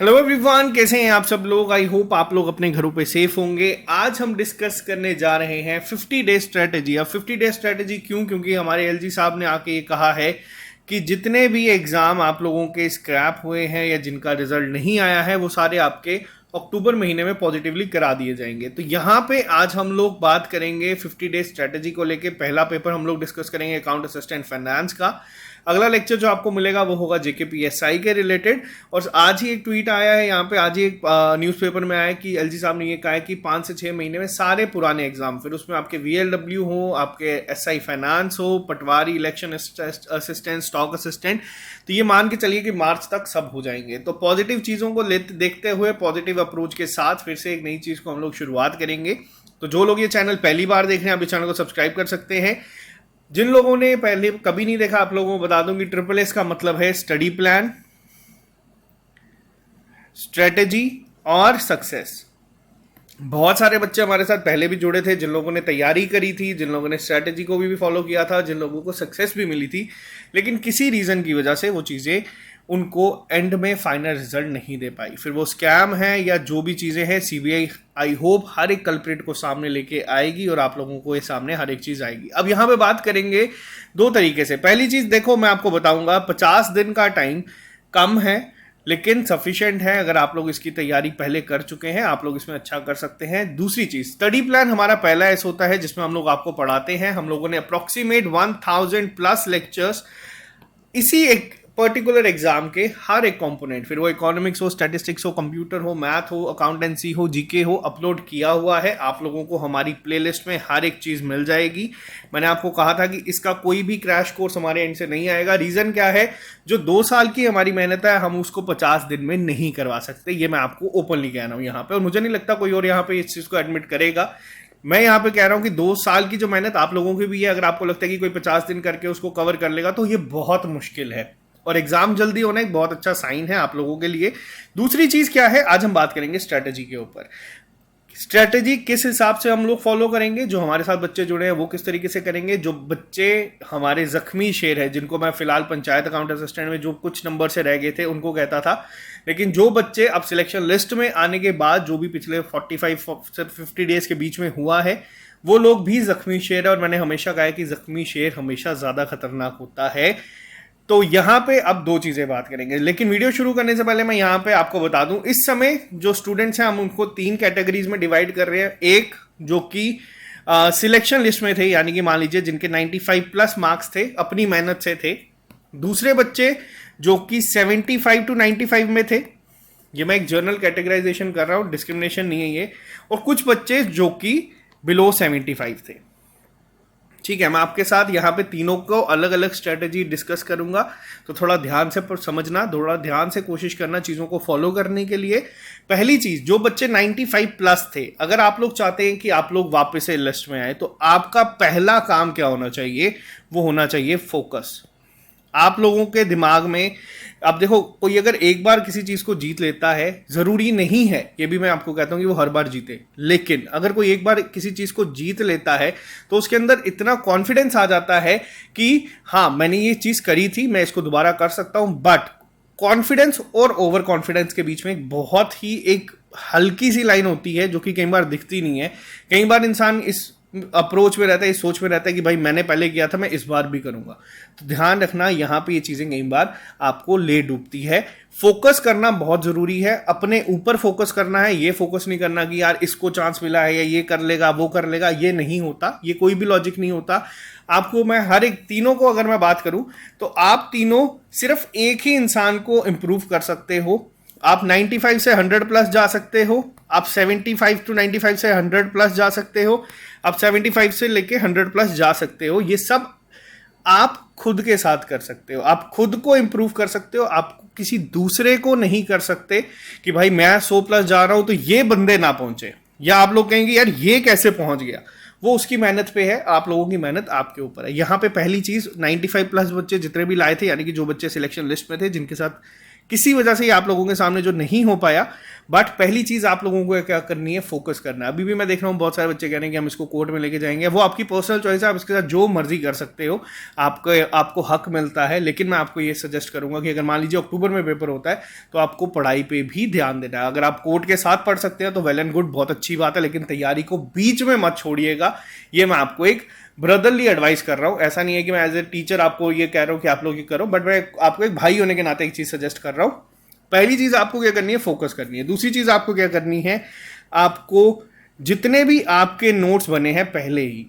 Hello everyone, कैसे हैं आप सब लोग। आई होप आप लोग अपने घरों पे सेफ होंगे। आज हम डिस्कस करने जा रहे हैं 50 डे स्ट्रेटजी। अब 50 डे स्ट्रेटजी क्यों? क्योंकि हमारे एलजी साहब ने आके ये कहा है कि जितने भी एग्जाम आप लोगों के स्क्रैप हुए हैं या जिनका रिजल्ट नहीं आया है वो सारे आपके अक्टूबर महीने में पॉजिटिवली करा दिए जाएंगे। तो यहाँ पे आज हम लोग बात करेंगे 50 डे स्ट्रेटजी को लेके। पहला पेपर हम लोग डिस्कस करेंगे अकाउंट असिस्टेंट फाइनेंस का। अगला लेक्चर जो आपको मिलेगा वो होगा जेकेपीएसआई के रिलेटेड। और आज ही एक ट्वीट आया है यहाँ पे, आज ही एक न्यूज़पेपर में आया है कि एलजी साहब ने ये कहा है कि 5 से 6 महीने में सारे पुराने एग्जाम, फिर उसमें आपके वीएलडब्ल्यू हो, आपके एसआई फाइनेंस हो, पटवारी, इलेक्शन असिस्टेंट, स्टॉक असिस्टेंट, तो ये मान के चलिए कि मार्च तक सब हो जाएंगे। तो पॉजिटिव चीज़ों को देखते हुए, पॉजिटिव अप्रोच के साथ फिर से एक नई चीज़ को हम लोग शुरुआत करेंगे। तो जो लोग ये चैनल पहली बार देख रहे हैं, आप इस चैनल को सब्सक्राइब कर सकते हैं। जिन लोगों ने पहले कभी नहीं देखा, आप लोगों को बता दूं कि ट्रिपल एस का मतलब है स्टडी प्लान, स्ट्रेटेजी और सक्सेस। बहुत सारे बच्चे हमारे साथ पहले भी जुड़े थे, जिन लोगों ने तैयारी करी थी, जिन लोगों ने स्ट्रेटेजी को भी फॉलो किया था, जिन लोगों को सक्सेस भी मिली थी, लेकिन किसी रीजन की वजह से वो चीज़ें उनको एंड में फाइनल रिजल्ट नहीं दे पाई। फिर वो स्कैम है या जो भी चीज़ें हैं, सीबीआई आई होप हर एक कल्प्रिट को सामने लेके आएगी और आप लोगों को ये सामने हर एक चीज़ आएगी। अब यहाँ पे बात करेंगे दो तरीके से। पहली चीज़ देखो, मैं आपको बताऊंगा 50 दिन का टाइम कम है लेकिन सफिशिएंट है। अगर आप लोग इसकी तैयारी पहले कर चुके हैं, आप लोग इसमें अच्छा कर सकते हैं। दूसरी चीज़, स्टडी प्लान हमारा पहला ऐसा होता है जिसमें हम लोग आपको पढ़ाते हैं। हम लोगों ने अप्रोक्सीमेट 1000+ लेक्चर्स इसी एक पर्टिकुलर एग्जाम के हर एक कंपोनेंट, फिर वो इकोनॉमिक्स हो, स्टैटिस्टिक्स हो, कंप्यूटर हो, मैथ हो, अकाउंटेंसी हो, जीके हो, अपलोड किया हुआ है। आप लोगों को हमारी प्लेलिस्ट में हर एक चीज़ मिल जाएगी। मैंने आपको कहा था कि इसका कोई भी क्रैश कोर्स हमारे एंड से नहीं आएगा। रीज़न क्या है? जो 2 साल की हमारी मेहनत है, हम उसको 50 दिन में नहीं करवा सकते। ये मैं आपको ओपनली कह रहा हूँ यहाँ पे, और मुझे नहीं लगता कोई और यहाँ पे इस चीज़ को एडमिट करेगा। मैं यहाँ पे कह रहा हूँ कि 2 साल की जो मेहनत आप लोगों की भी है, अगर आपको लगता है कि कोई 50 दिन करके उसको कवर कर लेगा, तो ये बहुत मुश्किल है। और एग्जाम जल्दी होना एक बहुत अच्छा साइन है आप लोगों के लिए। दूसरी चीज क्या है, आज हम बात करेंगे स्ट्रेटेजी के ऊपर। स्ट्रेटेजी किस हिसाब से हम लोग फॉलो करेंगे, जो हमारे साथ बच्चे जुड़े हैं वो किस तरीके से करेंगे। जो बच्चे हमारे जख्मी शेर है, जिनको मैं फिलहाल पंचायत अकाउंट असिस्टेंट में जो कुछ नंबर से रह गए थे उनको कहता था, लेकिन जो बच्चे अब सिलेक्शन लिस्ट में आने के बाद जो भी पिछले 45 से 50 डेज के बीच में हुआ है, वो लोग भी जख्मी शेर है। और मैंने हमेशा कहा है कि जख्मी शेर हमेशा ज्यादा खतरनाक होता है। तो यहाँ पे अब 2 चीजें बात करेंगे, लेकिन वीडियो शुरू करने से पहले मैं यहाँ पे आपको बता दूं, इस समय जो स्टूडेंट्स हैं हम उनको 3 कैटेगरीज में डिवाइड कर रहे हैं। एक जो कि सिलेक्शन लिस्ट में थे, यानी कि मान लीजिए जिनके 95+ मार्क्स थे, अपनी मेहनत से थे। दूसरे बच्चे जो कि 75 to 95 में थे, ये मैं एक जर्नल कैटेगराइजेशन कर रहा हूँ, डिस्क्रिमिनेशन नहीं है ये। और कुछ बच्चे जो कि बिलो 75 थे। ठीक है, मैं आपके साथ यहाँ पे तीनों को अलग अलग स्ट्रेटेजी डिस्कस करूंगा, तो थोड़ा ध्यान से समझना, थोड़ा ध्यान से कोशिश करना चीज़ों को फॉलो करने के लिए। पहली चीज़, जो बच्चे 95+ थे, अगर आप लोग चाहते हैं कि आप लोग वापस से लिस्ट में आए, तो आपका पहला काम क्या होना चाहिए? वो होना चाहिए फोकस। आप लोगों के दिमाग में, अब देखो, कोई अगर एक बार किसी चीज को जीत लेता है, जरूरी नहीं है, ये भी मैं आपको कहता हूं कि वो हर बार जीते, लेकिन अगर कोई एक बार किसी चीज को जीत लेता है तो उसके अंदर इतना कॉन्फिडेंस आ जाता है कि हाँ, मैंने ये चीज करी थी, मैं इसको दोबारा कर सकता हूं। बट कॉन्फिडेंस और ओवर कॉन्फिडेंस के बीच में बहुत ही एक हल्की सी लाइन होती है जो कि कई बार दिखती नहीं है। कई बार इंसान इस अप्रोच में रहता है, इस सोच में रहता है कि भाई मैंने पहले किया था, मैं इस बार भी करूंगा। तो ध्यान रखना, यहां पे ये चीजें कई बार आपको ले डूबती है। फोकस करना बहुत जरूरी है, अपने ऊपर फोकस करना है। ये फोकस नहीं करना कि यार इसको चांस मिला है या ये कर लेगा, वो कर लेगा, ये नहीं होता, ये कोई भी लॉजिक नहीं होता। आपको मैं हर एक तीनों को अगर मैं बात करूं, तो आप तीनों सिर्फ एक ही इंसान को इंप्रूव कर सकते हो। आप 95 से 100+ जा सकते हो, आप 75 to 95 से 100+ जा सकते हो, आप 75 से लेके 100+ जा सकते हो। ये सब आप खुद के साथ कर सकते हो, आप खुद को इंप्रूव कर सकते हो। आप किसी दूसरे को नहीं कर सकते कि भाई मैं 100+ जा रहा हूं तो ये बंदे ना पहुंचे, या आप लोग कहेंगे यार ये कैसे पहुंच गया। वो उसकी मेहनत पे है, आप लोगों की मेहनत आपके ऊपर है। यहाँ पे पहली चीज, 95+ बच्चे जितने भी लाए थे, यानी कि जो बच्चे सिलेक्शन लिस्ट में थे, जिनके साथ किसी वजह से आप लोगों के सामने जो नहीं हो पाया, बट पहली चीज आप लोगों को क्या करनी है, फोकस करना है। अभी भी मैं देख रहा हूँ बहुत सारे बच्चे कह रहे हैं कि हम इसको कोर्ट में लेके जाएंगे, वो आपकी पर्सनल चॉइस है, आप इसके साथ जो मर्जी कर सकते हो, आपको हक मिलता है। लेकिन मैं आपको ये सजेस्ट करूंगा कि अगर मान लीजिए अक्टूबर में पेपर होता है तो आपको पढ़ाई पे भी ध्यान देना है। अगर आप कोर्ट के साथ पढ़ सकते हैं तो वेल एंड गुड, बहुत अच्छी बात है, लेकिन तैयारी को बीच में मत छोड़िएगा। ये मैं आपको एक ब्रदरली एडवाइस कर रहा हूं। ऐसा नहीं है कि मैं एज ए टीचर आपको ये कह रहा हूं कि आप लोग ये करो, बट मैं आपको एक भाई होने के नाते एक चीज सजेस्ट कर रहा हूं। पहली चीज आपको क्या करनी है, फोकस करनी है। दूसरी चीज आपको क्या करनी है, आपको जितने भी आपके नोट्स बने हैं पहले ही,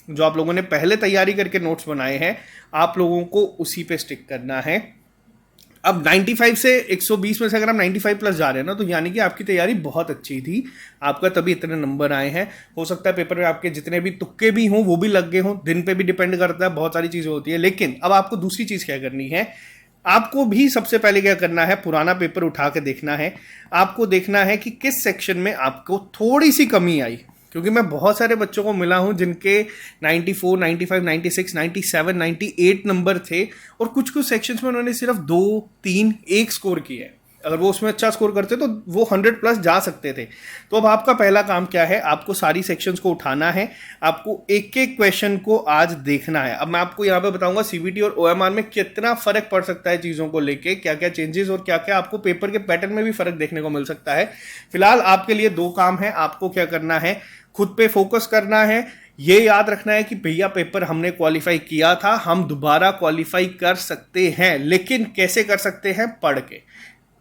जो आप लोगों ने पहले तैयारी करके नोट्स बनाए हैं, आप लोगों को उसी पे स्टिक करना है। अब 95 से 120 में से अगर हम 95 प्लस जा रहे हैं ना, तो यानी कि आपकी तैयारी बहुत अच्छी थी, आपका तभी इतने नंबर आए हैं। हो सकता है पेपर में आपके जितने भी तुक्के भी हों वो भी लग गए हों, दिन पे भी डिपेंड करता है, बहुत सारी चीज़ें होती है। लेकिन अब आपको दूसरी चीज़ क्या करनी है, आपको भी सबसे पहले क्या करना है, पुराना पेपर उठा के देखना है। आपको देखना है कि किस सेक्शन में आपको थोड़ी सी कमी आई, क्योंकि मैं बहुत सारे बच्चों को मिला हूं जिनके 94, 95, 96, 97, 98 नंबर थे, और कुछ कुछ सेक्शंस में उन्होंने सिर्फ 2, 3, 1 स्कोर किया है। अगर वो उसमें अच्छा स्कोर करते तो वो 100 प्लस जा सकते थे। तो अब आपका पहला काम क्या है, आपको सारी सेक्शंस को उठाना है, आपको एक एक क्वेश्चन को आज देखना है। अब मैं आपको यहाँ पे बताऊंगा सीबीटी और ओएमआर में कितना फर्क पड़ सकता है चीज़ों को लेके, क्या क्या चेंजेस और क्या क्या आपको पेपर के पैटर्न में भी फर्क देखने को मिल सकता है। फिलहाल आपके लिए 2 काम है, आपको क्या करना है, खुद पे फोकस करना है। ये याद रखना है कि भैया पेपर हमने क्वालिफाई किया था, हम दोबारा क्वालिफाई कर सकते हैं, लेकिन कैसे कर सकते हैं, पढ़ के।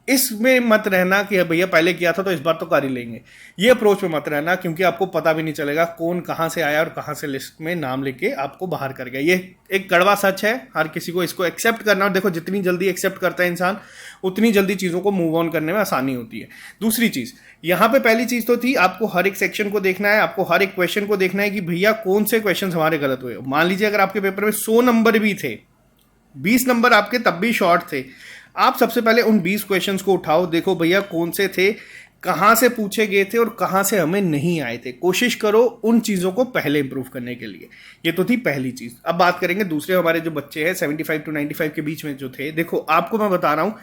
इसमें मत रहना कि भैया पहले किया था तो इस बार तो कर ही लेंगे, ये अप्रोच में मत रहना, क्योंकि आपको पता भी नहीं चलेगा कौन कहाँ से आया और कहाँ से लिस्ट में नाम लेके आपको बाहर कर गया। ये एक कड़वा सच है, हर किसी को इसको एक्सेप्ट करना। और देखो, जितनी जल्दी एक्सेप्ट करता है इंसान, उतनी जल्दी चीज़ों को मूव ऑन करने में आसानी होती है। दूसरी चीज़, यहाँ पे पहली चीज़ तो थी, आपको हर एक सेक्शन को देखना है, आपको हर एक क्वेश्चन को देखना है कि भैया कौन से क्वेश्चन हमारे गलत हुए। मान लीजिए अगर आपके पेपर में 100 नंबर भी थे, 20 नंबर आपके तब भी शॉर्ट थे, आप सबसे पहले उन 20 क्वेश्चंस को उठाओ, देखो भैया कौन से थे, कहाँ से पूछे गए थे और कहाँ से हमें नहीं आए थे। कोशिश करो उन चीज़ों को पहले इंप्रूव करने के लिए। ये तो थी पहली चीज़। अब बात करेंगे दूसरे हमारे जो बच्चे हैं 75 to 95 के बीच में जो थे। देखो, आपको मैं बता रहा हूँ,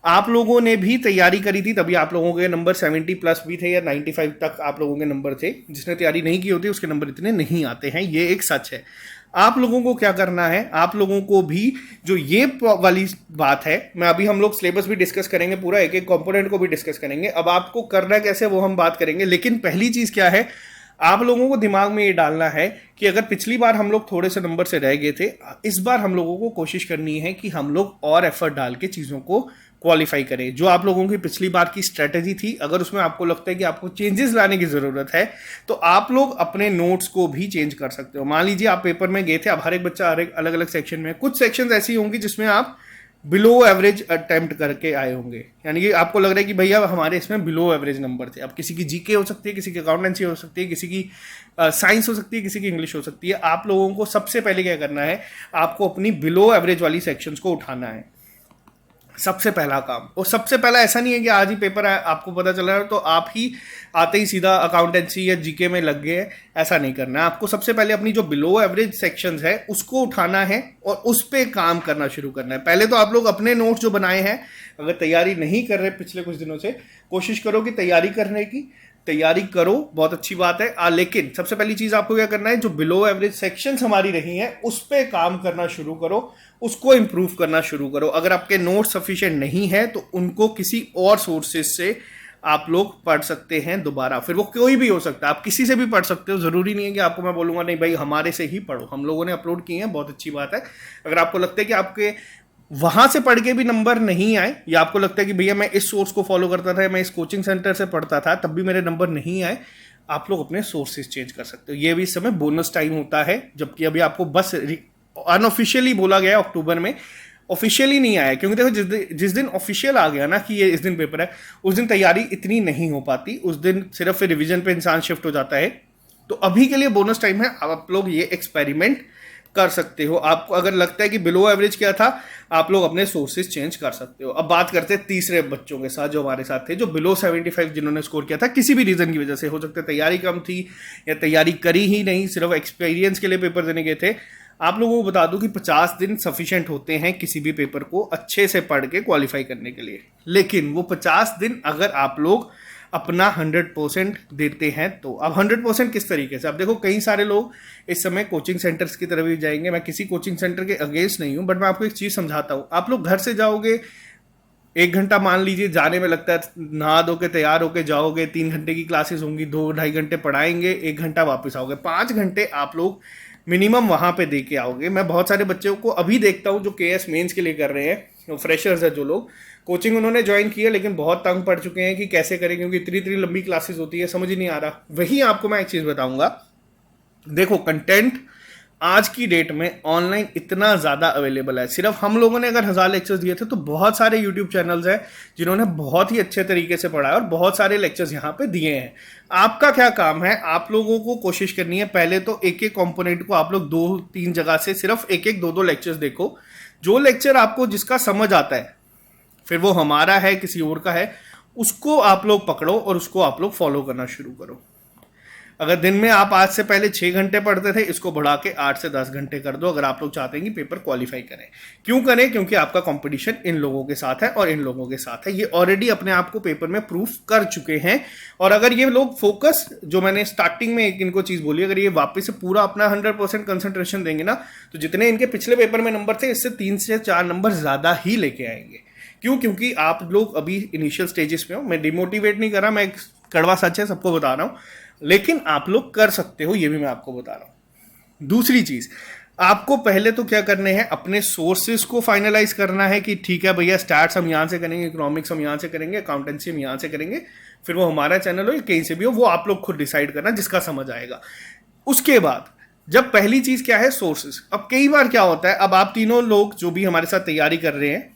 आप लोगों ने भी तैयारी करी थी, तभी आप लोगों के नंबर 70 प्लस भी थे या 95 तक आप लोगों के नंबर थे। जिसने तैयारी नहीं की होती उसके नंबर इतने नहीं आते हैं, ये एक सच है। आप लोगों को क्या करना है, आप लोगों को भी जो ये वाली बात है, मैं अभी हम लोग सिलेबस भी डिस्कस करेंगे, पूरा एक एक कंपोनेंट को भी डिस्कस करेंगे। अब आपको करना कैसे वो हम बात करेंगे, लेकिन पहली चीज़ क्या है, आप लोगों को दिमाग में ये डालना है कि अगर पिछली बार हम लोग थोड़े से नंबर से रह गए थे, इस बार हम लोगों को कोशिश करनी है कि हम लोग और एफर्ट डाल के चीज़ों को क्वालिफाई करें। जो आप लोगों की पिछली बार की स्ट्रेटेजी थी, अगर उसमें आपको लगता है कि आपको चेंजेस लाने की ज़रूरत है, तो आप लोग अपने नोट्स को भी चेंज कर सकते हो। मान लीजिए आप पेपर में गए थे, अब हर एक बच्चा हर एक अलग अलग सेक्शन में, कुछ सेक्शन ऐसी होंगी जिसमें आप बिलो एवरेज अटेम्प्ट करके आए होंगे, यानी कि आपको लग रहा है कि भैया हमारे इसमें बिलो एवरेज नंबर थे। अब किसी की जीके हो सकती है, किसी की अकाउंटेंसी हो सकती है, किसी की साइंस हो सकती है, किसी की इंग्लिश हो सकती है। आप लोगों को सबसे पहले क्या करना है, आपको अपनी बिलो एवरेज वाली सेक्शंस को उठाना है, सबसे पहला काम। और सबसे पहला ऐसा नहीं है कि आज ही पेपर आपको पता चल रहा है तो आप ही आते ही सीधा अकाउंटेंसी या जीके में लग गए, ऐसा नहीं करना है। आपको सबसे पहले अपनी जो बिलो एवरेज सेक्शंस है उसको उठाना है और उस पर काम करना शुरू करना है। पहले तो आप लोग अपने नोट्स जो बनाए हैं, अगर तैयारी नहीं कर रहे पिछले कुछ दिनों से, कोशिश करो कि तैयारी करने की, तैयारी करो, बहुत अच्छी बात है। लेकिन सबसे पहली चीज आपको क्या करना है, जो बिलो एवरेज सेक्शंस हमारी रही हैं उस पर काम करना शुरू करो, उसको इंप्रूव करना शुरू करो। अगर आपके नोट सफिशिएंट नहीं है तो उनको किसी और सोर्सेज से आप लोग पढ़ सकते हैं दोबारा। फिर वो कोई भी हो सकता है, आप किसी से भी पढ़ सकते हो, जरूरी नहीं है कि आपको मैं बोलूंगा नहीं भाई हमारे से ही पढ़ो। हम लोगों ने अपलोड किए हैं, बहुत अच्छी बात है। अगर आपको लगता है कि आपके वहां से पढ़ के भी नंबर नहीं आए, या आपको लगता है कि भैया मैं इस सोर्स को फॉलो करता था, मैं इस कोचिंग सेंटर से पढ़ता था तब भी मेरे नंबर नहीं आए, आप लोग अपने सोर्सेज चेंज कर सकते हो। ये भी इस समय बोनस टाइम होता है, जबकि अभी आपको बस अनऑफिशियली बोला गया अक्टूबर में, ऑफिशियली नहीं आया। क्योंकि देखो, जिस दिन ऑफिशियल आ गया ना कि ये इस दिन पेपर है, उस दिन तैयारी इतनी नहीं हो पाती, उस दिन सिर्फ रिवीजन पे इंसान शिफ्ट हो जाता है। तो अभी के लिए बोनस टाइम है, आप लोग ये एक्सपेरिमेंट कर सकते हो। आपको अगर लगता है कि बिलो एवरेज क्या था, आप लोग अपने सोर्सेज चेंज कर सकते हो। अब बात करते हैं तीसरे बच्चों के साथ जो हमारे साथ थे, जो बिलो 75 जिन्होंने स्कोर किया था किसी भी रीजन की वजह से, हो सकता है तैयारी कम थी या तैयारी करी ही नहीं, सिर्फ एक्सपीरियंस के लिए पेपर देने गए थे। आप लोगों को बता दूं कि 50 दिन सफिशिएंट होते हैं किसी भी पेपर को अच्छे से पढ़ के क्वालिफाई करने के लिए। लेकिन वो 50 दिन अगर आप लोग अपना 100% देते हैं। तो अब 100% किस तरीके से, अब देखो कई सारे लोग इस समय कोचिंग सेंटर्स की तरफ भी जाएंगे। मैं किसी कोचिंग सेंटर के अगेंस्ट नहीं हूँ, बट मैं आपको एक चीज़ समझाता हूँ। आप लोग घर से जाओगे, 1 घंटा मान लीजिए जाने में लगता है, नहा धो के तैयार होके जाओगे, 3 घंटे की क्लासेस होंगी, 2-2.5 घंटे पढ़ाएंगे, 1 घंटा वापस आओगे, 5 घंटे आप लोग मिनिमम वहां पे दे के आओगे। मैं बहुत सारे बच्चों को अभी देखता हूँ जो केएस मेंस के लिए कर रहे हैं, फ्रेशर्स है जो लोग, कोचिंग उन्होंने ज्वाइन की है लेकिन बहुत तंग पड़ चुके हैं कि कैसे करें, क्योंकि इतनी इतनी लंबी क्लासेस होती है, समझ ही नहीं आ रहा। वही आपको मैं एक चीज़ बताऊंगा, देखो कंटेंट आज की डेट में ऑनलाइन इतना ज़्यादा अवेलेबल है। सिर्फ हम लोगों ने अगर 1000 लेक्चर्स दिए थे तो बहुत सारे यूट्यूब चैनल्स हैं जिन्होंने बहुत ही अच्छे तरीके से पढ़ाया और बहुत सारे लेक्चर्स यहाँ पे दिए हैं। आपका क्या काम है, आप लोगों को कोशिश करनी है पहले तो एक एक कंपोनेंट को आप लोग 2-3 जगह से सिर्फ एक एक 2-2 लेक्चर्स देखो। जो लेक्चर आपको जिसका समझ आता है, फिर वो हमारा है किसी और का है, उसको आप लोग पकड़ो और उसको आप लोग फॉलो करना शुरू करो। अगर दिन में आप आज से पहले 6 घंटे पढ़ते थे, इसको बढ़ा के 8 से 10 घंटे कर दो, अगर आप लोग चाहते हैं कि पेपर क्वालिफाई करें। क्यों करें? क्योंकि आपका कंपटीशन इन लोगों के साथ है और इन लोगों के साथ है। ये ऑलरेडी अपने आप को पेपर में प्रूफ कर चुके हैं। और अगर ये लोग फोकस, जो मैंने स्टार्टिंग में एक इनको चीज बोली, अगर ये वापस से पूरा अपना 100% कंसंट्रेशन देंगे ना, तो जितने इनके पिछले पेपर में नंबर थे, इससे 3 से 4 नंबर ज्यादा ही लेके आएंगे। क्यों? क्योंकि आप लोग अभी इनिशियल स्टेजेस में हो। मैं डिमोटिवेट नहीं कर रहा, मैं एक कड़वा सच है सबको बता रहा हूं, लेकिन आप लोग कर सकते हो, ये भी मैं आपको बता रहा हूं। दूसरी चीज, आपको पहले तो क्या करने हैं, अपने सोर्सेज को फाइनलाइज करना है कि ठीक है भैया, स्टैट्स हम यहां से करेंगे, इकोनॉमिक्स हम यहां से करेंगे, अकाउंटेंसी हम यहां से करेंगे, फिर वो हमारा चैनल हो या कहीं से भी हो, वो आप लोग खुद डिसाइड करना जिसका समझ आएगा। उसके बाद जब पहली चीज क्या है, सोर्सेज। अब कई बार क्या होता है, अब आप तीनों लोग जो भी हमारे साथ तैयारी कर रहे हैं,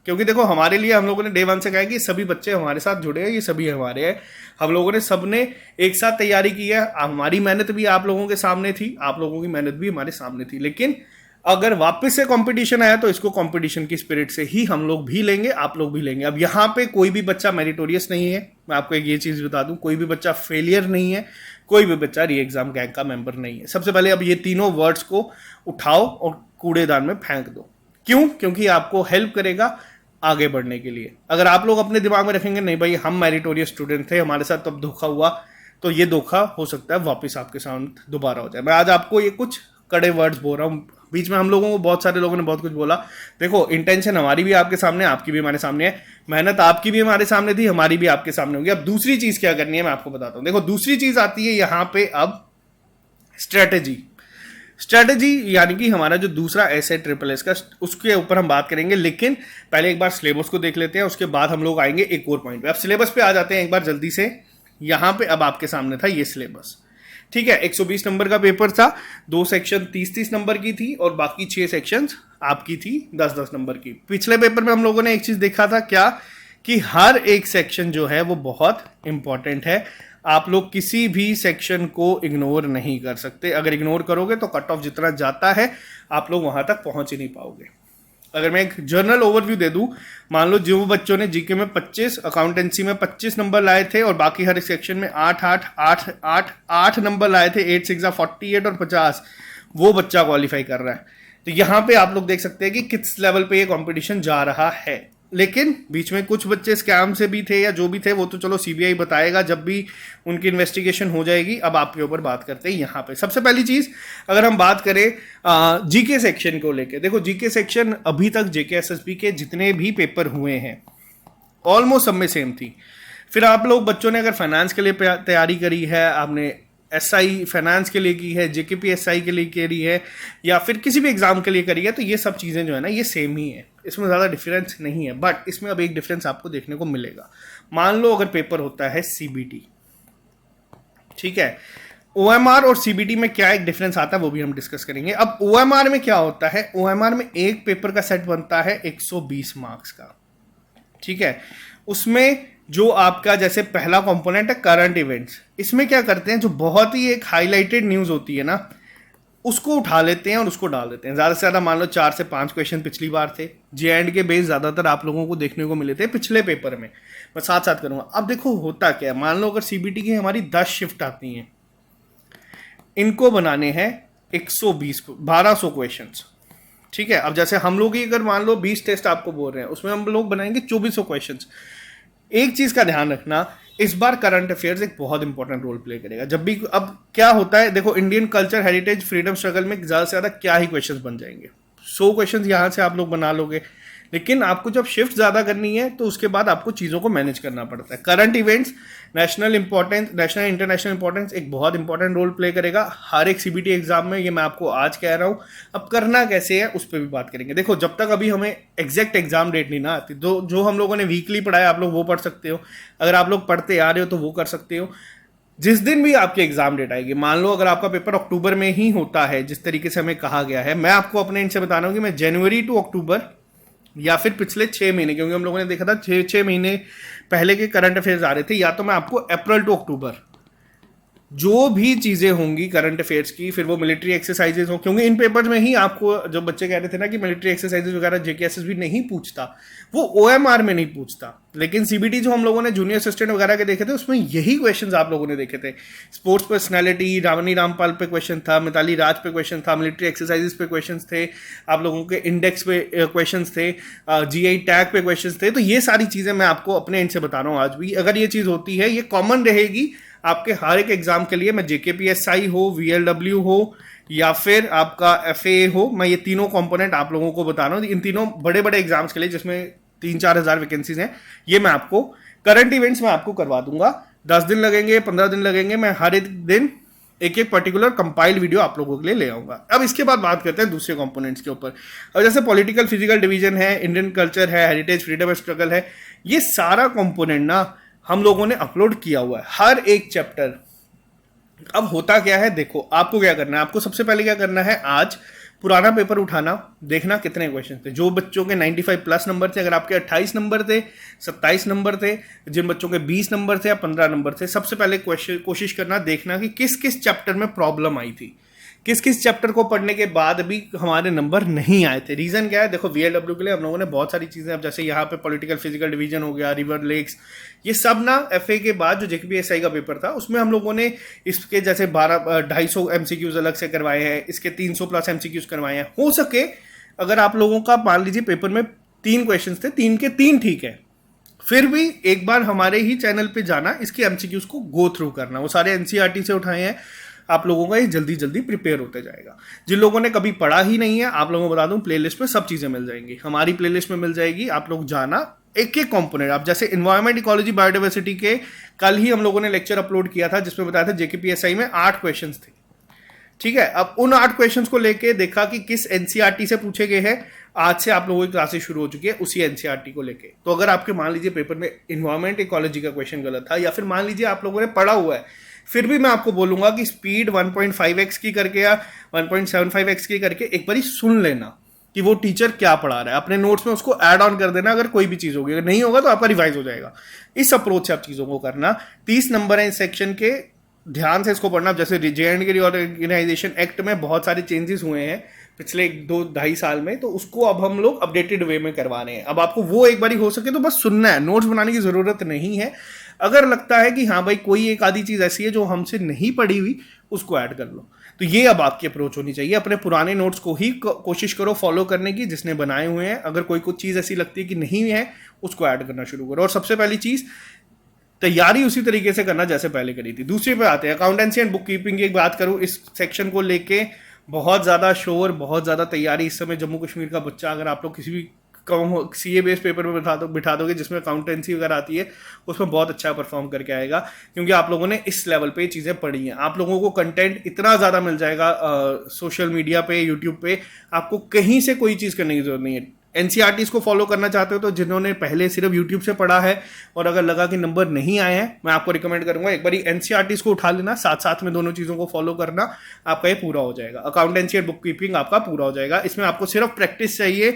क्योंकि देखो हमारे लिए हम लोगों ने डे 1 से कहा कि सभी बच्चे हमारे साथ जुड़े हैं, ये सभी हमारे हैं, हम लोगों ने सबने एक साथ तैयारी की है। हमारी मेहनत भी आप लोगों के सामने थी, आप लोगों की मेहनत भी हमारे सामने थी। लेकिन अगर वापस से कंपटीशन आया तो इसको कंपटीशन की स्पिरिट से ही हम लोग भी लेंगे, आप लोग भी लेंगे। अब यहाँ पे कोई भी बच्चा मेरिटोरियस नहीं है, मैं आपको एक ये चीज बता दूं, कोई भी बच्चा फेलियर नहीं है, कोई भी बच्चा री एग्जाम गैंग का मेंबर नहीं है। सबसे पहले अब ये तीनों वर्ड्स को उठाओ और कूड़ेदान में फेंक दो। क्यों? क्योंकि आपको हेल्प करेगा आगे बढ़ने के लिए। अगर आप लोग अपने दिमाग में रखेंगे नहीं भाई हम मेरिटोरियस स्टूडेंट थे, हमारे साथ तब धोखा हुआ, तो ये धोखा हो सकता है वापस आपके साथ दोबारा हो जाए। मैं आज आपको ये कुछ कड़े वर्ड्स बोल रहा हूँ। बीच में हम लोगों को बहुत सारे लोगों ने बहुत कुछ बोला। देखो इंटेंशन हमारी भी आपके सामने, आपकी भी हमारे सामने है, मेहनत आपकी भी हमारे सामने थी, हमारी भी आपके सामने होगी। अब दूसरी चीज क्या करनी है मैं आपको बताता हूँ। देखो दूसरी चीज आती है यहाँ पे अब स्ट्रेटेजी। स्ट्रेटेजी यानी कि हमारा जो दूसरा ऐसे SSS का, उसके ऊपर हम बात करेंगे, लेकिन पहले एक बार सिलेबस को देख लेते हैं, उसके बाद हम लोग आएंगे एक और पॉइंट पे। अब सिलेबस पे आ जाते हैं एक बार जल्दी से। यहाँ पे अब आपके सामने था ये सिलेबस, ठीक है। 120 नंबर का पेपर था, 2 सेक्शन 30-30 नंबर की थी और बाकी 6 सेक्शन आपकी थी 10-10 नंबर की। पिछले पेपर में हम लोगों ने एक चीज देखा था क्या, कि हर एक सेक्शन जो है वो बहुत इंपॉर्टेंट है। आप लोग किसी भी सेक्शन को इग्नोर नहीं कर सकते। अगर इग्नोर करोगे तो कट ऑफ जितना जाता है आप लोग वहां तक पहुंच ही नहीं पाओगे। अगर मैं एक जर्नल ओवरव्यू दे दूं, मान लो जो बच्चों ने जीके में 25, अकाउंटेंसी में 25 नंबर लाए थे और बाकी हर एक सेक्शन में 8 नंबर लाए थे, 8 6 48 और 50, वो बच्चा क्वालिफाई कर रहा है। तो यहाँ पे आप लोग देख सकते हैं कि किस लेवल पे ये कंपटीशन जा रहा है। लेकिन बीच में कुछ बच्चे स्कैम से भी थे या जो भी थे, वो तो चलो सीबीआई बताएगा जब भी उनकी इन्वेस्टिगेशन हो जाएगी। अब आपके ऊपर बात करते हैं यहाँ पे। सबसे पहली चीज अगर हम बात करें जीके सेक्शन को लेके, देखो जीके सेक्शन अभी तक जेके एसएसबी के जितने भी पेपर हुए हैं ऑलमोस्ट सब में सेम थी। फिर आप लोग बच्चों ने अगर फाइनेंस के लिए तैयारी करी है, आपने एसआई फाइनेंस के लिए की है, जेकेपी एसआई के लिए करी है, या फिर किसी भी एग्जाम के लिए करी है, तो ये सब चीज़ें जो है ना ये सेम ही है, इसमें ज़्यादा डिफरेंस नहीं है। बट इसमें अब एक डिफरेंस आपको देखने को मिलेगा। मान लो अगर पेपर होता है सीबीटी, ठीक है, ओएमआर और सीबीटी में क्या एक डिफरेंस आता है वो भी हम डिस्कस करेंगे। अब ओएमआर में क्या होता है, ओएमआर में एक पेपर का सेट बनता है 120 मार्क्स का, ठीक है। उसमें जो आपका जैसे पहला कंपोनेंट है करंट इवेंट्स, इसमें क्या करते हैं, जो बहुत ही एक हाईलाइटेड न्यूज होती है ना उसको उठा लेते हैं और उसको डाल देते हैं। ज्यादा से ज्यादा मान लो 4 से 5 क्वेश्चन पिछली बार थे, जे के बेस ज्यादातर आप लोगों को देखने को मिले थे पिछले पेपर में। मैं साथ साथ करूंगा। अब देखो होता क्या है, मान लो अगर सीबीटी की हमारी 10 शिफ्ट आती हैं, इनको बनाने हैं 1200 क्वेश्चन, ठीक है। अब जैसे हम लोग ही अगर मान लो 20 टेस्ट आपको बोल रहे हैं, उसमें हम लोग बनाएंगे 2400 क्वेश्चन। एक चीज का ध्यान रखना, इस बार करंट अफेयर्स एक बहुत इंपॉर्टेंट रोल प्ले करेगा। जब भी अब क्या होता है, देखो Indian culture, heritage, freedom struggle में ज्यादा से ज्यादा क्या ही क्वेश्चंस बन जाएंगे, 100 क्वेश्चंस यहां से आप लोग बना लोगे, लेकिन आपको जब शिफ्ट ज्यादा करनी है तो उसके बाद आपको चीजों को मैनेज करना पड़ता है। Current events, national importance, national international importance एक बहुत इंपॉर्टेंट रोल प्ले करेगा हर एक सीबीटी एग्जाम में, ये मैं आपको आज कह रहा हूं। अब करना कैसे है उस पर भी बात करेंगे। देखो जब तक अभी हमें एग्जैक्ट एग्जाम डेट नहीं ना आती, तो जो हम लोगों ने वीकली पढ़ा है आप लोग वो पढ़ सकते हो, अगर आप लोग पढ़ते आ रहे हो तो वो कर सकते हो। जिस दिन भी आपकी एग्जाम डेट आएगी, मान लो अगर आपका पेपर अक्टूबर में ही होता है जिस तरीके से हमें कहा गया है, मैं आपको अपने इनसे बता रहा हूं कि मैं जनवरी टू अक्टूबर या फिर पिछले 6 महीने, क्योंकि हम लोगों ने देखा था 6 महीने पहले के करंट अफेयर्स आ रहे थे, या तो मैं आपको अप्रैल टू अक्टूबर जो भी चीजें होंगी करंट अफेयर्स की, फिर वो मिलिट्री एक्सरसाइजेज हो, क्योंकि इन पेपर्स में ही आपको जो बच्चे कह रहे थे ना कि मिलिट्री एक्सरसाइजेज वगैरह जेकेएसएसबी नहीं पूछता, वो ओएमआर में नहीं पूछता, लेकिन सीबीटी जो हम लोगों ने जूनियर असिस्टेंट वगैरह के देखे थे उसमें यही क्वेश्चंस आप लोगों ने देखे थे। स्पोर्ट्स पर्सनैलिटी, रावनी रामपाल पे क्वेश्चन था, मिताली राज पे क्वेश्चन था, मिलिट्री एक्सरसाइजेज पे क्वेश्चन थे, आप लोगों के इंडेक्स पे क्वेश्चन थे, जीआई टैग पे क्वेश्चन थे। तो ये सारी चीजें मैं आपको अपने एंड से बता रहा हूँ आज भी, अगर ये चीज होती है ये कॉमन रहेगी आपके हर एक एग्जाम के लिए। मैं जेकेपीएसआई हो, वीएलडब्ल्यू हो या फिर आपका एफए हो, मैं ये तीनों कंपोनेंट आप लोगों को बता रहा हूँ, इन तीनों बड़े बड़े एग्जाम्स के लिए जिसमें 3-4 हज़ार वैकेंसीज हैं, ये मैं आपको करंट इवेंट्स में आपको करवा दूंगा। 10 दिन लगेंगे, 15 दिन लगेंगे, मैं हर एक दिन एक एक पर्टिकुलर कंपाइल्ड वीडियो आप लोगों के लिए ले आऊंगा। अब इसके बाद बात करते हैं दूसरे कंपोनेंट्स के ऊपर। अब जैसे पॉलिटिकल फिजिकल डिवीजन है, इंडियन कल्चर है, हेरिटेज, फ्रीडम स्ट्रगल है, ये सारा कंपोनेंट ना हम लोगों ने अपलोड किया हुआ है, हर एक चैप्टर। अब होता क्या है, देखो आपको क्या करना है, आपको सबसे पहले क्या करना है, आज पुराना पेपर उठाना, देखना कितने क्वेश्चन थे। जो बच्चों के 95 प्लस नंबर थे, अगर आपके 28 नंबर थे, 27 नंबर थे, जिन बच्चों के 20 नंबर थे या 15 नंबर थे, सबसे पहले कोशिश करना देखना कि किस किस चैप्टर में प्रॉब्लम आई थी, किस किस चैप्टर को पढ़ने के बाद भी हमारे नंबर नहीं आए थे। रीजन क्या है, देखो वीएलडब्ल्यू के लिए हम लोगों ने बहुत सारी चीजें, अब जैसे यहाँ पे पॉलिटिकल फिजिकल डिवीजन हो गया, रिवर लेक्स, ये सब ना एफए के बाद जो जेकेपीएसआई का पेपर था उसमें हम लोगों ने इसके जैसे 250 एमसीक्यूज अलग से करवाए हैं, इसके 300 प्लस एमसीक्यूज करवाए हैं। हो सके अगर आप लोगों का मान लीजिए पेपर में 3 क्वेश्चन थे, 3 के 3 ठीक है, फिर भी एक बार हमारे ही चैनल पे जाना, इसके एमसीक्यूज को गो थ्रू करना, वो सारे एनसीईआरटी से उठाए हैं, आप लोगों का ये जल्दी जल्दी प्रिपेयर होते जाएगा। जिन लोगों ने कभी पढ़ा ही नहीं है, आप लोगों को बता दूं प्लेलिस्ट में सब चीजें मिल जाएंगी, हमारी प्लेलिस्ट में मिल जाएगी, आप लोग जाना एक एक कंपोनेंट। आप जैसे इन्वायरमेंट, इकोलॉजी, बायोडाइवर्सिटी के कल ही हम लोगों ने लेक्चर अपलोड किया था जिसमें बताया था जेकेपीएसआई में 8 क्वेश्चन थे, ठीक है। अब उन 8 क्वेश्चंस को लेके देखा कि किस एनसीईआरटी से पूछे गए हैं, आज से आप लोगों की क्लासेस शुरू हो चुकी है उसी एनसीईआरटी को लेके। तो अगर आपके मान लीजिए पेपर में इन्वायरमेंट, इकोलॉजी का क्वेश्चन गलत था, या फिर मान लीजिए आप लोगों ने पढ़ा हुआ है, फिर भी मैं आपको बोलूंगा कि स्पीड 1.5x की करके या 1.75x की करके एक बार सुन लेना कि वो टीचर क्या पढ़ा रहा है, अपने नोट्स में उसको ऐड ऑन कर देना अगर कोई भी चीज होगी, अगर नहीं होगा तो आपका रिवाइज हो जाएगा। इस अप्रोच से आप चीजों को करना। 30 नंबर है इस सेक्शन के, ध्यान से इसको पढ़ना। जैसे जे.एंड.के रिऑर्गेनाइजेशन एक्ट में बहुत सारे चेंजेस हुए हैं पिछले 2-2.5 साल में, तो उसको अब हम लोग अपडेटेड वे में करवा रहे हैं। अब आपको वो एक बार हो सके तो बस सुनना है, नोट्स बनाने की जरूरत नहीं है। अगर लगता है कि हाँ भाई कोई एक आधी चीज ऐसी है जो हमसे नहीं पढ़ी हुई, उसको ऐड कर लो। तो ये अब आपकी अप्रोच होनी चाहिए, अपने पुराने नोट्स को ही कोशिश करो फॉलो करने की जिसने बनाए हुए हैं। अगर कोई कुछ चीज ऐसी लगती है कि नहीं है, उसको ऐड करना शुरू करो। और सबसे पहली चीज, तैयारी उसी तरीके से करना जैसे पहले करी थी। दूसरी पे आते हैं अकाउंटेंसी एंड बुक कीपिंग की बात करूं, इस सेक्शन को लेके बहुत ज्यादा शोर, बहुत ज्यादा तैयारी इस समय जम्मू कश्मीर का बच्चा, अगर आप लोग किसी भी सीए बेस्ड पेपर में बिठा दोगे जिसमें अकाउंटेंसी वगैरह आती है, उसमें बहुत अच्छा परफॉर्म करके आएगा, क्योंकि आप लोगों ने इस लेवल पे चीज़ें पढ़ी हैं। आप लोगों को कंटेंट इतना ज़्यादा मिल जाएगा सोशल मीडिया पे, यूट्यूब पे, आपको कहीं से कोई चीज़ करने की जरूरत नहीं है। एनसीईआरटी को फॉलो करना चाहते हो तो जिन्होंने पहले सिर्फ यूट्यूब से पढ़ा है और अगर लगा कि नंबर नहीं आए हैं, मैं आपको रिकमेंड करूंगा एक बार एनसीईआरटी को उठा लेना, साथ साथ में दोनों चीज़ों को फॉलो करना, आपका ये पूरा हो जाएगा। अकाउंटेंसी एंड बुक कीपिंग आपका पूरा हो जाएगा। इसमें आपको सिर्फ प्रैक्टिस चाहिए,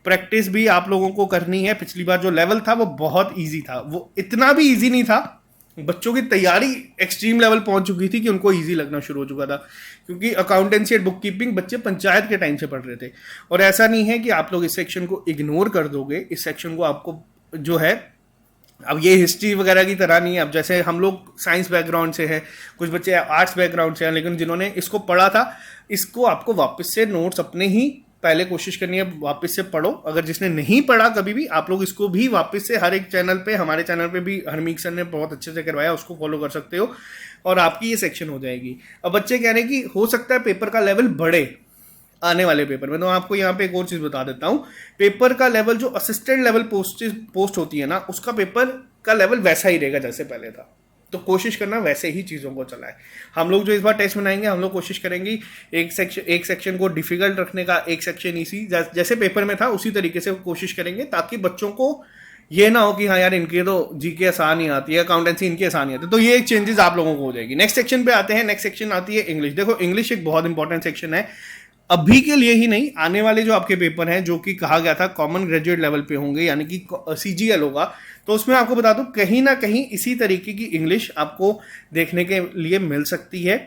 प्रैक्टिस भी आप लोगों को करनी है। पिछली बार जो लेवल था वो बहुत ईजी था, वो इतना भी ईजी नहीं था, बच्चों की तैयारी एक्सट्रीम लेवल पहुंच चुकी थी कि उनको इजी लगना शुरू हो चुका था, क्योंकि अकाउंटेंसी एंड बुक कीपिंग बच्चे पंचायत के टाइम से पढ़ रहे थे। और ऐसा नहीं है कि आप लोग इस सेक्शन को इग्नोर कर दोगे, इस सेक्शन को आपको जो है, अब ये हिस्ट्री वगैरह की तरह नहीं है। अब जैसे हम लोग साइंस बैकग्राउंड से हैं, कुछ बच्चे आर्ट्स बैकग्राउंड से हैं, लेकिन जिन्होंने इसको पढ़ा था, इसको आपको वापस से नोट्स अपने ही पहले कोशिश करनी है वापस से पढ़ो। अगर जिसने नहीं पढ़ा कभी भी, आप लोग इसको भी वापस से हर एक चैनल पे, हमारे चैनल पे भी हरमीक सर ने बहुत अच्छे से करवाया, उसको फॉलो कर सकते हो और आपकी ये सेक्शन हो जाएगी। अब बच्चे कह रहे हैं कि हो सकता है पेपर का लेवल बढ़े आने वाले पेपर में, तो आपको यहाँ पे एक और चीज़ बता देता हूँ। पेपर का लेवल जो असिस्टेंट लेवल पोस्ट होती है ना, उसका पेपर का लेवल वैसा ही रहेगा जैसे पहले था। तो कोशिश करना वैसे ही चीज़ों को चलाए। हम लोग जो इस बार टेस्ट बनाएंगे, हम लोग कोशिश करेंगे एक सेक्शन को डिफिकल्ट रखने का, एक सेक्शन इसी जैसे पेपर में था उसी तरीके से कोशिश करेंगे, ताकि बच्चों को ये ना हो कि हाँ यार इनके तो जीके आसान ही आती है, अकाउंटेंसी इनकी आसान ही आती है। तो ये एक चेंजेस आप लोगों को हो जाएगी। नेक्स्ट सेक्शन पे आते हैं। नेक्स्ट सेक्शन आती है इंग्लिश। देखो इंग्लिश एक बहुत इंपॉर्टेंट सेक्शन है, अभी के लिए ही नहीं, आने वाले जो आपके पेपर हैं, जो कि कहा गया था कॉमन ग्रेजुएट लेवल पे होंगे, यानी कि CGL होगा, तो उसमें आपको बता दूं कहीं ना कहीं इसी तरीके की इंग्लिश आपको देखने के लिए मिल सकती है।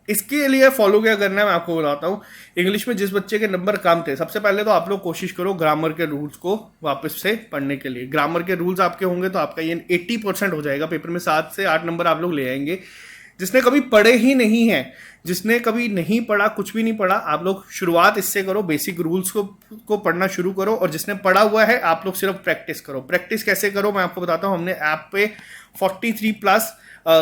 इसके लिए फॉलो क्या करना है मैं आपको बताता हूँ। इंग्लिश में जिस बच्चे के नंबर कम थे, सबसे पहले तो आप लोग कोशिश करो ग्रामर के रूल्स को वापस से पढ़ने के लिए। ग्रामर के रूल्स आपके होंगे तो आपका ये 80% हो जाएगा। पेपर में 7 से 8 नंबर आप लोग ले आएंगे। जिसने कभी पढ़े ही नहीं है, जिसने कभी नहीं पढ़ा, कुछ भी नहीं पढ़ा, आप लोग शुरुआत इससे करो, बेसिक रूल्स को पढ़ना शुरू करो। और जिसने पढ़ा हुआ है, आप लोग सिर्फ प्रैक्टिस करो। प्रैक्टिस कैसे करो मैं आपको बताता हूँ। हमने ऐप पे 43+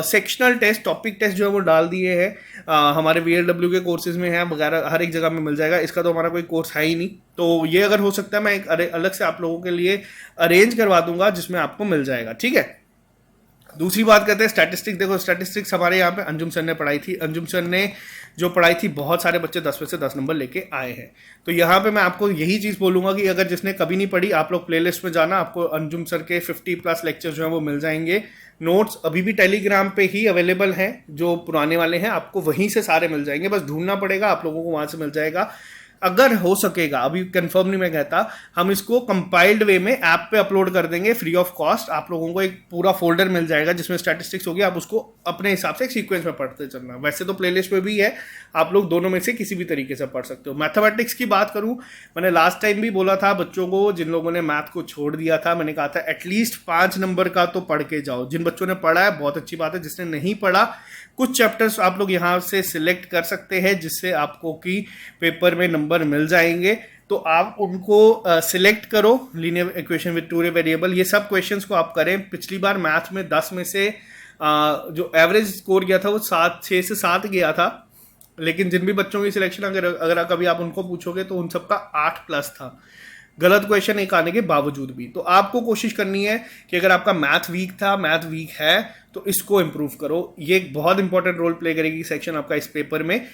सेक्शनल टेस्ट, टॉपिक टेस्ट जो है वो डाल दिए हैं। हमारे VLW के कोर्सेज में है वगैरह, हर एक जगह में मिल जाएगा। इसका तो हमारा कोई कोर्स है ही नहीं, तो ये अगर हो सकता है मैं एक अलग से आप लोगों के लिए अरेंज करवा दूंगा, जिसमें आपको मिल जाएगा। ठीक है। दूसरी बात करते हैं स्टैटिस्टिक्स। देखो स्टैटिस्टिक्स हमारे यहाँ पे अंजुम सर ने पढ़ाई थी। अंजुम सर ने जो पढ़ाई थी, बहुत सारे बच्चे 10 में से 10 नंबर लेके आए हैं। तो यहाँ पे मैं आपको यही चीज़ बोलूँगा कि अगर जिसने कभी नहीं पढ़ी, आप लोग प्लेलिस्ट में जाना, आपको अंजुम सर के 50+ लेक्चर जो है वो मिल जाएंगे। नोट्स अभी भी टेलीग्राम पे ही अवेलेबल हैं, जो पुराने वाले हैं आपको वहीं से सारे मिल जाएंगे, बस ढूंढना पड़ेगा, आप लोगों को वहाँ से मिल जाएगा। अगर हो सकेगा, अभी कंफर्म नहीं मैं कहता, हम इसको कंपाइल्ड वे में ऐप पे अपलोड कर देंगे फ्री ऑफ कॉस्ट। आप लोगों को एक पूरा फोल्डर मिल जाएगा जिसमें स्टैटिस्टिक्स होगी, आप उसको अपने हिसाब से एक सीक्वेंस में पढ़ते चलना। वैसे तो प्लेलिस्ट में भी है, आप लोग दोनों में से किसी भी तरीके से पढ़ सकते हो। मैथमेटिक्स की बात करूं, मैंने लास्ट टाइम भी बोला था बच्चों को, जिन लोगों ने मैथ को छोड़ दिया था, मैंने कहा था एटलीस्ट 5 नंबर का तो पढ़ के जाओ। जिन बच्चों ने पढ़ा है बहुत अच्छी बात है, जिसने नहीं पढ़ा, कुछ चैप्टर्स आप लोग यहाँ से सिलेक्ट कर सकते हैं जिससे आपको कि पेपर में नंबर मिल जाएंगे। तो आप उनको सिलेक्ट करो। Linear equation with two variable, ये सब क्वेश्चंस को आप करें। पिछली बार मैथ में 10 में से जो एवरेज स्कोर गया था वो 6 से 7 गया था, लेकिन जिन भी बच्चों की सिलेक्शन अगर कभी आप उनको पूछोगे तो उन सबका 8+ था, गलत क्वेश्चन एक आने के बावजूद भी। तो आपको कोशिश करनी है कि अगर आपका मैथ वीक था, मैथ वीक है, तो इसको इंप्रूव करो। ये एक बहुत इंपॉर्टेंट रोल प्ले करेगी सेक्शन आपका इस पेपर में।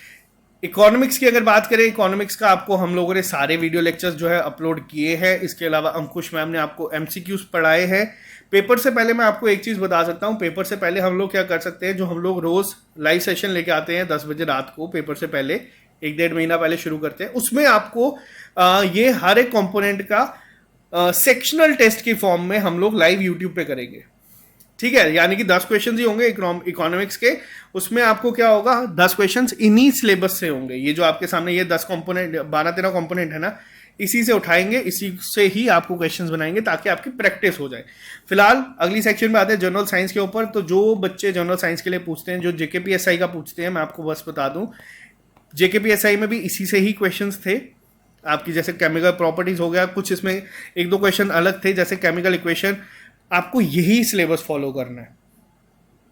इकोनॉमिक्स की अगर बात करें, इकोनॉमिक्स का आपको हम लोगों ने सारे वीडियो लेक्चर्स जो है अपलोड किए हैं। इसके अलावा अंकुश मैम ने आपको MCQs पढ़ाए हैं। पेपर से पहले मैं आपको एक चीज़ बता सकता हूँ। पेपर से पहले हम लोग क्या कर सकते हैं, जो हम लोग रोज़ लाइव सेशन लेके आते हैं 10 बजे रात को, पेपर से पहले 1-1.5 महीना पहले शुरू करते हैं। उसमें आपको ये हर एक कंपोनेंट का सेक्शनल टेस्ट की फॉर्म में हम लोग लाइव यूट्यूब पे करेंगे। ठीक है, यानी कि 10 क्वेश्चन ही होंगे इकोनॉमिक्स के। उसमें आपको क्या होगा, 10 क्वेश्चन इन्हीं सिलेबस से होंगे। ये जो आपके सामने ये 10 कंपोनेंट, 12-13 कंपोनेंट है ना, इसी से उठाएंगे, इसी से ही आपको क्वेश्चंस बनाएंगे ताकि आपकी प्रैक्टिस हो जाए। फिलहाल अगली सेक्शन में आते हैं जनरल साइंस के ऊपर। तो जो बच्चे जनरल साइंस के लिए पूछते हैं, जो JKPSI का पूछते हैं, मैं आपको बस बता दूं, JKPSI में भी इसी से ही क्वेश्चंस थे आपकी। जैसे केमिकल प्रॉपर्टीज हो गया, कुछ इसमें 1-2 क्वेश्चन अलग थे, जैसे केमिकल इक्वेशन। आपको यही सिलेबस फॉलो करना है।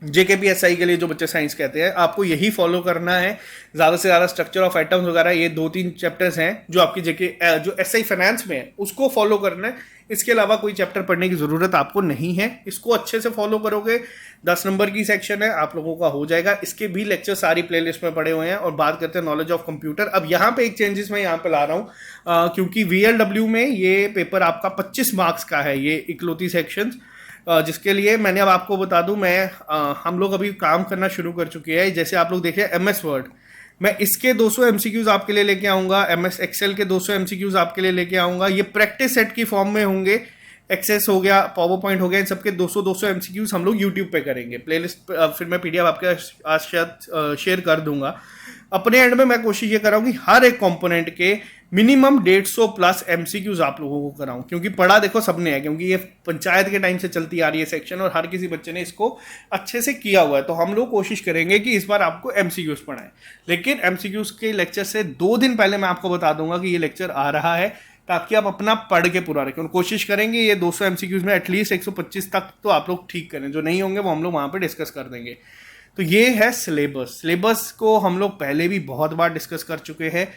JKPSI के लिए जो बच्चे साइंस कहते हैं, आपको यही फॉलो करना है। ज़्यादा से ज़्यादा स्ट्रक्चर ऑफ आइटम्स वगैरह, ये 2-3 चैप्टर्स हैं जो आपकी जो SI फाइनेंस में है, उसको फॉलो करना है। इसके अलावा कोई चैप्टर पढ़ने की ज़रूरत आपको नहीं है। इसको अच्छे से फॉलो करोगे, 10 नंबर की सेक्शन है, आप लोगों का हो जाएगा। इसके भी लेक्चर सारी प्लेलिस्ट में पड़े हुए हैं। और बात करते हैं नॉलेज ऑफ कंप्यूटर। अब यहाँ पे एक चेंजेस मैं यहाँ पे ला रहा हूँ, क्योंकि VLW में ये पेपर आपका 25 मार्क्स का है, ये इकलौती सेक्शन, जिसके लिए मैंने अब आपको बता दूं, हम लोग अभी काम करना शुरू कर चुके हैं। जैसे आप लोग देखिए MS वर्ड, मैं इसके 200 MCQs आपके लिए लेके आऊँगा। MS एक्सेल के 200 MCQs आपके लिए लेके आऊँगा। ये प्रैक्टिस सेट की फॉर्म में होंगे। एक्सेस हो गया, पावर पॉइंट हो गया, इन सबके 200 एमसीक्यूज हम लोग यूट्यूब पे करेंगे। प्लेलिस्ट फिर मैं पीडीएफ आपके आज शायद शेयर कर दूंगा। अपने एंड में मैं कोशिश ये कराऊं कि हर एक कंपोनेंट के मिनिमम 150 प्लस एमसीक्यूज आप लोगों को कराऊं, क्योंकि पढ़ा देखो सबने है, क्योंकि ये पंचायत के टाइम से चलती आ रही है सेक्शन और हर किसी बच्चे ने इसको अच्छे से किया हुआ है। तो हम लोग कोशिश करेंगे कि इस बार आपको एमसीक्यूज पढ़ाएं, लेकिन एमसीक्यूज के लेक्चर से 2 दिन पहले मैं आपको बता दूंगा कि ये लेक्चर आ रहा है, ताकि आप अपना पढ़ के पूरा रखें। कोशिश करेंगे ये 200 एमसीक्यूज में एटलीस्ट 125 तक तो आप लोग ठीक करें, जो नहीं होंगे वो हम लोग वहां पे डिस्कस कर देंगे। तो ये है सिलेबस। सिलेबस को हम लोग पहले भी बहुत बार डिस्कस कर चुके हैं।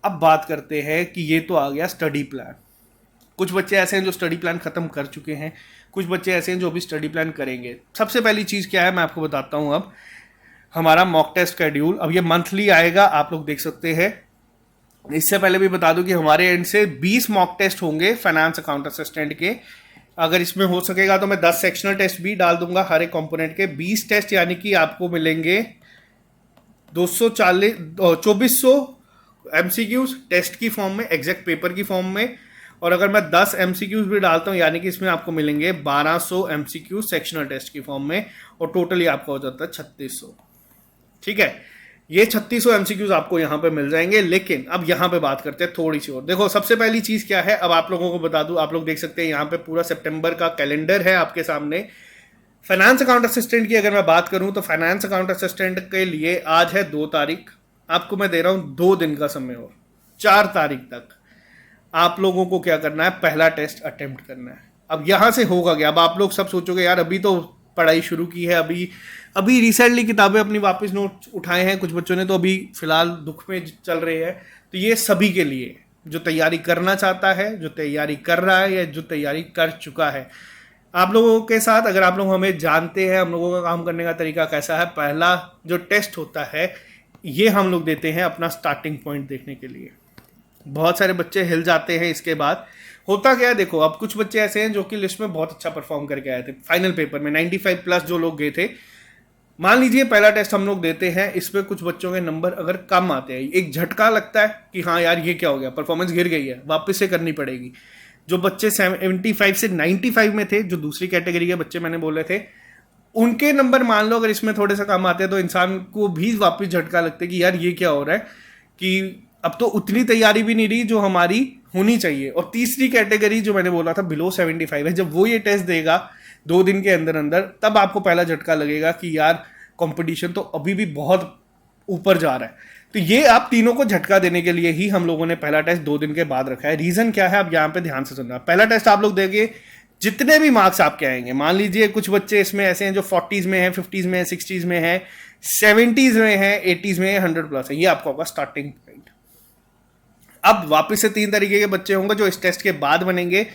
अब बात करते हैं कि ये तो आ गया स्टडी प्लान। कुछ बच्चे ऐसे हैं जो स्टडी प्लान खत्म कर चुके हैं, कुछ बच्चे ऐसे हैं जो अभी स्टडी प्लान करेंगे। सबसे पहली चीज़ क्या है मैं आपको बताता हूँ। अब हमारा मॉक टेस्ट शेड्यूल, अब ये मंथली आएगा, आप लोग देख सकते हैं। इससे पहले भी बता दूं कि हमारे एंड से 20 मॉक टेस्ट होंगे फाइनेंस अकाउंट असिस्टेंट के। अगर इसमें हो सकेगा तो मैं 10 सेक्शनल टेस्ट भी डाल दूंगा हर एक कंपोनेंट के। 20 टेस्ट यानी कि आपको मिलेंगे 2400 एमसीक्यूज टेस्ट की फॉर्म में, एग्जैक्ट पेपर की फॉर्म में। और अगर मैं 10 एमसीक्यूज भी डालता हूं यानी कि इसमें आपको मिलेंगे 1200 एमसीक्यूज सेक्शनल टेस्ट की फॉर्म में, और टोटली आपका हो जाता है 3600। ठीक है, ये 3600 एमसीक्यूज आपको यहां पे मिल जाएंगे। लेकिन अब यहां पे बात करते हैं थोड़ी सी और। देखो सबसे पहली चीज क्या है, अब आप लोगों को बता दूं, आप लोग देख सकते हैं यहां पे पूरा सितंबर का कैलेंडर है आपके सामने। फाइनेंस अकाउंट असिस्टेंट की अगर मैं बात करूं तो फाइनेंस अकाउंट असिस्टेंट के लिए आज है 2 तारीख, आपको मैं दे रहा हूं 2 दिन का समय और 4 तारीख तक आप लोगों को क्या करना है, पहला टेस्ट अटेम्प्ट करना है। अब यहां से होगा क्या, अब आप लोग सब सोचोगे यार अभी तो पढ़ाई शुरू की है, अभी रिसेंटली किताबें अपनी वापस नोट उठाए हैं, कुछ बच्चों ने तो अभी फिलहाल दुख में चल रहे हैं। तो ये सभी के लिए जो तैयारी करना चाहता है, जो तैयारी कर रहा है या जो तैयारी कर चुका है, आप लोगों के साथ अगर आप लोग हमें जानते हैं, हम लोगों का काम करने का तरीका कैसा है। पहला जो टेस्ट होता है ये हम लोग देते हैं अपना स्टार्टिंग पॉइंट देखने के लिए। बहुत सारे बच्चे हिल जाते हैं। इसके बाद होता क्या है, देखो अब कुछ बच्चे ऐसे हैं जो कि लिस्ट में बहुत अच्छा परफॉर्म करके आए थे, फाइनल पेपर में 95 प्लस जो लोग गए थे। मान लीजिए पहला टेस्ट हम लोग देते हैं, इस पे कुछ बच्चों के नंबर अगर कम आते हैं, एक झटका लगता है कि हाँ यार ये क्या हो गया, परफॉर्मेंस गिर गई है, वापस से करनी पड़ेगी। जो बच्चे 75 से 95 में थे, जो दूसरी कैटेगरी के बच्चे मैंने बोले थे, उनके नंबर मान लो अगर इसमें थोड़े से कम आते हैं तो इंसान को भी वापस झटका लगता है कि यार ये क्या हो रहा है, कि अब तो उतनी तैयारी भी नहीं रही जो हमारी होनी चाहिए। और तीसरी कैटेगरी जो मैंने बोला था बिलो 75 है, जब वो ये टेस्ट देगा 2 दिन के अंदर अंदर, तब आपको पहला झटका लगेगा कि यार कंपटीशन तो अभी भी बहुत ऊपर जा रहा है। तो ये आप तीनों को झटका देने के लिए ही हम लोगों ने पहला टेस्ट 2 दिन के बाद रखा है। रीजन क्या है, आप यहाँ पे ध्यान से सुनना। पहला टेस्ट आप लोग देंगे, जितने भी मार्क्स आपके आएंगे, मान लीजिए कुछ बच्चे इसमें ऐसे हैं जो 40s में है, 50s में है, 60s में है, 70s में है, 80s में है, 100 प्लस है, ये आपका होगा स्टार्टिंग पॉइंट। अब वापस से 3 तरीके के बच्चे होंगे जो इस टेस्ट के बाद बनेंगे।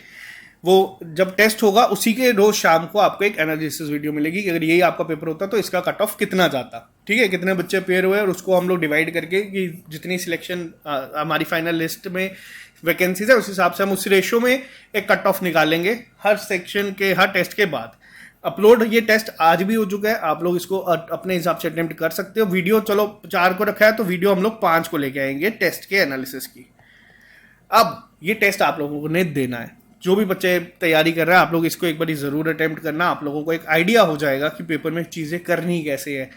वो जब टेस्ट होगा उसी के रोज शाम को आपको एक एनालिसिस वीडियो मिलेगी कि अगर यही आपका पेपर होता तो इसका कट ऑफ कितना जाता, ठीक है, कितने बच्चे पेयर हुए, और उसको हम लोग डिवाइड करके कि जितनी सिलेक्शन हमारी फाइनल लिस्ट में वैकेंसीज है उस हिसाब से हम उस रेशो में एक कट ऑफ निकालेंगे हर सेक्शन के, हर टेस्ट के बाद। अपलोड ये टेस्ट आज भी हो चुका है, आप लोग इसको अपने हिसाब से अटेम्प्ट कर सकते हो। वीडियो चलो 4 को रखा है तो वीडियो हम लोग 5 को लेके आएंगे टेस्ट के एनालिसिस की। अब ये टेस्ट आप लोगों ने देना है, जो भी बच्चे तैयारी कर रहे हैं आप लोग इसको एक बार जरूर अटेम्प्ट करना। आप लोगों को एक आइडिया हो जाएगा कि पेपर में चीज़ें करनी कैसे है।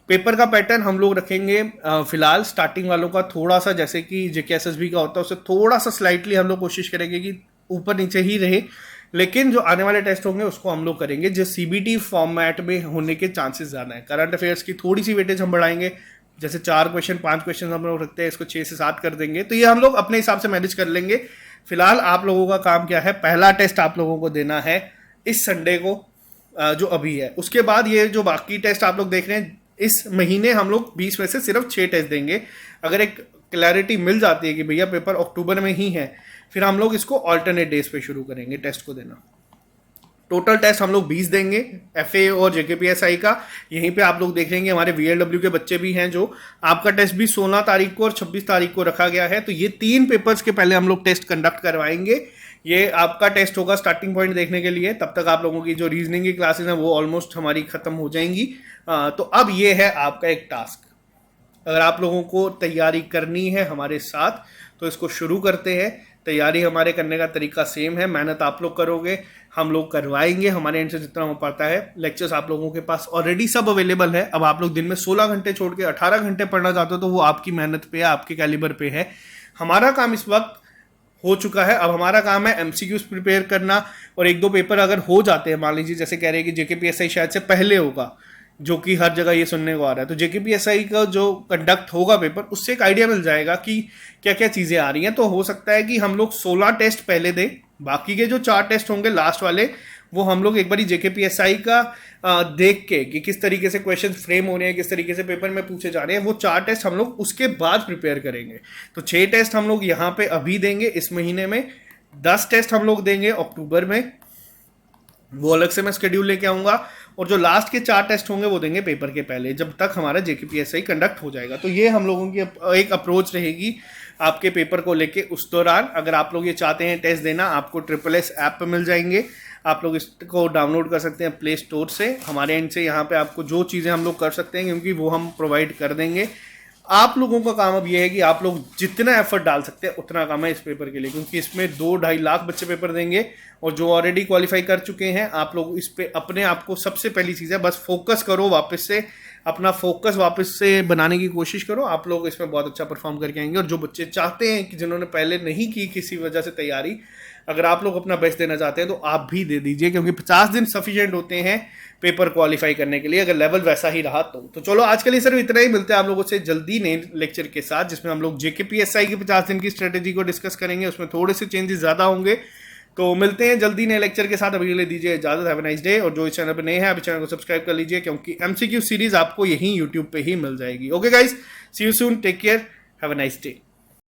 पेपर का पैटर्न हम लोग रखेंगे फिलहाल स्टार्टिंग वालों का थोड़ा सा, जैसे कि जेकेएसएसबी का होता है उससे थोड़ा सा स्लाइटली हम लोग कोशिश करेंगे कि ऊपर नीचे ही रहे। लेकिन जो आने वाले टेस्ट होंगे उसको हम लोग करेंगे जो सीबीटी फॉर्मेट में होने के चांसेस ज़्यादा है। करंट अफेयर्स की थोड़ी सी वेटेज हम बढ़ाएंगे, जैसे 4 क्वेश्चन 5 क्वेश्चन हम लोग रखते हैं, इसको 6 से 7 कर देंगे। तो ये हम लोग अपने हिसाब से मैनेज कर लेंगे। फिलहाल आप लोगों का काम क्या है, पहला टेस्ट आप लोगों को देना है इस संडे को जो अभी है। उसके बाद ये जो बाकी टेस्ट आप लोग देख रहे हैं, इस महीने हम लोग 20 में से सिर्फ 6 टेस्ट देंगे। अगर एक क्लैरिटी मिल जाती है कि भैया पेपर अक्टूबर में ही है, फिर हम लोग इसको ऑल्टरनेट डेज पे शुरू करेंगे टेस्ट को देना। टोटल टेस्ट हम लोग 20 देंगे एफए और जेकेपीएसआई का। यहीं पे आप लोग देख लेंगे हमारे वीएलडब्ल्यू के बच्चे भी हैं, जो आपका टेस्ट भी 16 तारीख को और 26 तारीख को रखा गया है। तो ये 3 पेपर्स के पहले हम लोग टेस्ट कंडक्ट करवाएंगे। ये आपका टेस्ट होगा स्टार्टिंग पॉइंट देखने के लिए। तब तक आप लोगों की जो रीजनिंग की क्लासेस हैं वो ऑलमोस्ट हमारी खत्म हो जाएंगी। तो अब ये है आपका एक टास्क, अगर आप लोगों को तैयारी करनी है हमारे साथ तो इसको शुरू करते हैं। तैयारी हमारे करने का तरीका सेम है, मेहनत आप लोग करोगे, हम लोग करवाएंगे हमारे एंड से जितना हो पाता है। लेक्चर्स आप लोगों के पास ऑलरेडी सब अवेलेबल है। अब आप लोग दिन में 16 घंटे छोड़ के 18 घंटे पढ़ना चाहते हो तो वो आपकी मेहनत पे है, आपके कैलिबर पे है। हमारा काम इस वक्त हो चुका है। अब हमारा काम है एमसीक्यूज प्रिपेयर करना, और एक दो पेपर अगर हो जाते हैं, मान लीजिए जैसे कह रहे हैं कि जेकेपीएसआई शायद से पहले होगा, जो कि हर जगह ये सुनने को आ रहा है, तो जेकेपीएसआई का जो कंडक्ट होगा पेपर, उससे एक आइडिया मिल जाएगा कि क्या क्या चीज़ें आ रही हैं। तो हो सकता है कि हम लोग 16 टेस्ट पहले दें, बाकी के जो 4 टेस्ट होंगे लास्ट वाले वो हम लोग एक बार जेकेपीएसआई का देख के कि किस तरीके से क्वेश्चन फ्रेम हो रहे हैं, किस तरीके से पेपर में पूछे जा रहे हैं, वो 4 टेस्ट हम लोग उसके बाद प्रिपेयर करेंगे। तो 6 टेस्ट हम लोग यहाँ पे अभी देंगे इस महीने में, 10 टेस्ट हम लोग देंगे अक्टूबर में, वो अलग से मैं शेड्यूल लेके आऊँगा, और जो लास्ट के 4 टेस्ट होंगे वो देंगे पेपर के पहले, जब तक हमारा जेकेपीएसआई कंडक्ट हो जाएगा। तो ये हम लोगों की एक अप्रोच रहेगी आपके पेपर को लेके। उस दौरान अगर आप लोग ये चाहते हैं टेस्ट देना, आपको SSS ऐप पे मिल जाएंगे, आप लोग इसको डाउनलोड कर सकते हैं प्ले स्टोर से। हमारे एंड से यहाँ पे आपको जो चीज़ें हम लोग कर सकते हैं, क्योंकि वो हम प्रोवाइड कर देंगे। आप लोगों का काम अब ये है कि आप लोग जितना एफर्ट डाल सकते हैं उतना काम है इस पेपर के लिए, क्योंकि इसमें 2-2.5 लाख बच्चे पेपर देंगे, और जो ऑलरेडी क्वालिफाई कर चुके हैं, आप लोग इस पे अपने आप को, सबसे पहली चीज़ है बस फोकस करो, वापस से अपना फोकस वापस से बनाने की कोशिश करो। आप लोग इसमें बहुत अच्छा परफॉर्म करके आएंगे। और जो बच्चे चाहते हैं कि जिन्होंने पहले नहीं की किसी वजह से तैयारी, अगर आप लोग अपना बेस्ट देना चाहते हैं तो आप भी दे दीजिए, क्योंकि 50 दिन सफिशिएंट होते हैं पेपर क्वालिफाई करने के लिए, अगर लेवल वैसा ही रहा तो चलो आज के लिए सिर्फ इतना ही। मिलते हैं आप लोगों से जल्दी नए लेक्चर के साथ, जिसमें हम लोग जेकेपीएसआई की 50 दिन की स्ट्रेटेजी को डिस्कस करेंगे। उसमें थोड़े से चेंजेस ज़्यादा होंगे, तो मिलते हैं जल्दी नए लेक्चर के साथ। अभी के लिए दीजिए इजाजत, हैव अ नाइस डे। और जो इस चैनल पर नए हैं अभी चैनल को सब्सक्राइब कर लीजिए, क्योंकि एमसीक्यू सीरीज आपको यहीं यूट्यूब पे ही मिल जाएगी। Okay guys, see you soon, take care, have a nice day.